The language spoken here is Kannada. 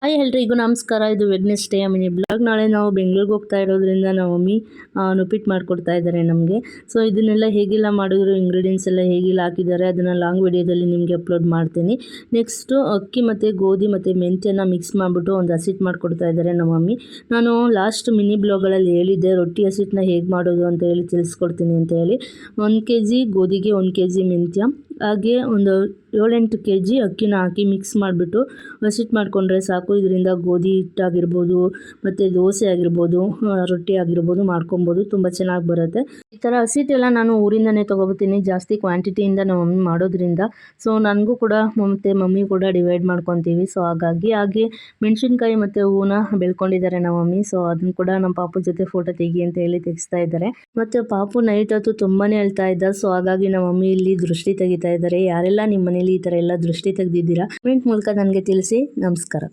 ಹಾಯ್ ಎಲ್ರಿಗೂ ನಮಸ್ಕಾರ. ಇದು ವೆಡ್ನೆಸ್ಡೇ ಮಿನಿ ಬ್ಲಾಗ್. ನಾಳೆ ನಾವು ಬೆಂಗಳೂರಿಗೆ ಹೋಗ್ತಾ ಇರೋದ್ರಿಂದ ನಮ್ಮ ಮಮ್ಮಿ ಉಪ್ಪಿಟ್ಟು ಮಾಡಿಕೊಡ್ತಾ ಇದ್ದಾರೆ ನಮಗೆ. ಸೊ ಇದನ್ನೆಲ್ಲ ಹೇಗೆಲ್ಲ ಮಾಡಿದ್ರು, ಇಂಗ್ರೀಡಿಯೆಂಟ್ಸ್ ಎಲ್ಲ ಹೇಗೆಲ್ಲ ಹಾಕಿದ್ದಾರೆ ಅದನ್ನು ಲಾಂಗ್ ವಿಡಿಯೋದಲ್ಲಿ ನಿಮಗೆ ಅಪ್ಲೋಡ್ ಮಾಡ್ತೀನಿ. ನೆಕ್ಸ್ಟು ಅಕ್ಕಿ ಮತ್ತು ಗೋಧಿ ಮತ್ತು ಮೆಂತ್ಯನ ಮಿಕ್ಸ್ ಮಾಡಿಬಿಟ್ಟು ಒಂದು ಹಸಿಟ್ಟು ಮಾಡಿಕೊಡ್ತಾ ಇದ್ದಾರೆ ನಮ್ಮ ಮಮ್ಮಿ. ನಾನು ಲಾಸ್ಟ್ ಮಿನಿ ಬ್ಲಾಗ್ಗಳಲ್ಲಿ ಹೇಳಿದ್ದೆ ರೊಟ್ಟಿ ಹಸಿಟ್ಟನ್ನ ಹೇಗೆ ಮಾಡೋದು ಅಂತ ಹೇಳಿ ತಿಳಿಸ್ಕೊಡ್ತೀನಿ ಅಂತ ಹೇಳಿ. 1 kg ಗೋಧಿಗೆ 1 kg ಮೆಂತ್ಯ, ಹಾಗೆ ಒಂದು 7-8 kg ಅಕ್ಕಿನ ಹಾಕಿ ಮಿಕ್ಸ್ ಮಾಡಿಬಿಟ್ಟು ಹಸಿಟ್ಟು ಮಾಡಿಕೊಂಡ್ರೆ ಸಾಕು. ಇದರಿಂದ ಗೋಧಿ ಹಿಟ್ಟಾಗಿರ್ಬೋದು ಮತ್ತು ದೋಸೆ ಆಗಿರ್ಬೋದು, ರೊಟ್ಟಿ ಆಗಿರ್ಬೋದು ಮಾಡ್ಕೊಬೋದು, ತುಂಬ ಚೆನ್ನಾಗಿ ಬರುತ್ತೆ. ಈ ಥರ ಹಸಿಟ್ಟೆಲ್ಲ ನಾನು ಊರಿಂದನೇ ತೊಗೊಬತ್ತೀನಿ, ಜಾಸ್ತಿ ಕ್ವಾಂಟಿಟಿಯಿಂದ ನಮ್ಮ ಮಮ್ಮಿ ಮಾಡೋದ್ರಿಂದ. ಸೊ ನನಗೂ ಕೂಡ ಮತ್ತು ಮಮ್ಮಿ ಕೂಡ ಡಿವೈಡ್ ಮಾಡ್ಕೊತೀವಿ. ಸೊ ಹಾಗೆ ಮೆಣಸಿನ್ಕಾಯಿ ಮತ್ತು ಹೂವನ್ನ ಬೆಳ್ಕೊಂಡಿದ್ದಾರೆ ನಮ್ಮ ಮಮ್ಮಿ. ಸೊ ಅದನ್ನು ಕೂಡ ನಮ್ಮ ಪಾಪು ಜೊತೆ ಫೋಟೋ ತೆಗಿ ಅಂತ ಹೇಳಿ ತೆಗಿಸ್ತಾ ಇದ್ದಾರೆ. ಮತ್ತು ಪಾಪು ನೈಟ್ ಹೊತ್ತು ತುಂಬಾ ಅಳ್ತಾ ಇದ್ದ. ಸೊ ಹಾಗಾಗಿ ನಮ್ಮ ಮಮ್ಮಿ ಇಲ್ಲಿ ದೃಷ್ಟಿ ತೆಗಿತಾ ಇದ್ದಾರೆ. ಯಾರೆಲ್ಲ ನಿಮ್ಮ ಮನೇಲಿ ಈ ಥರ ಎಲ್ಲ ದೃಷ್ಟಿ ತೆಗೆದಿದ್ದೀರಾ ಕಮೆಂಟ್ ಮೂಲಕ ನನಗೆ ತಿಳಿಸಿ. ನಮಸ್ಕಾರ.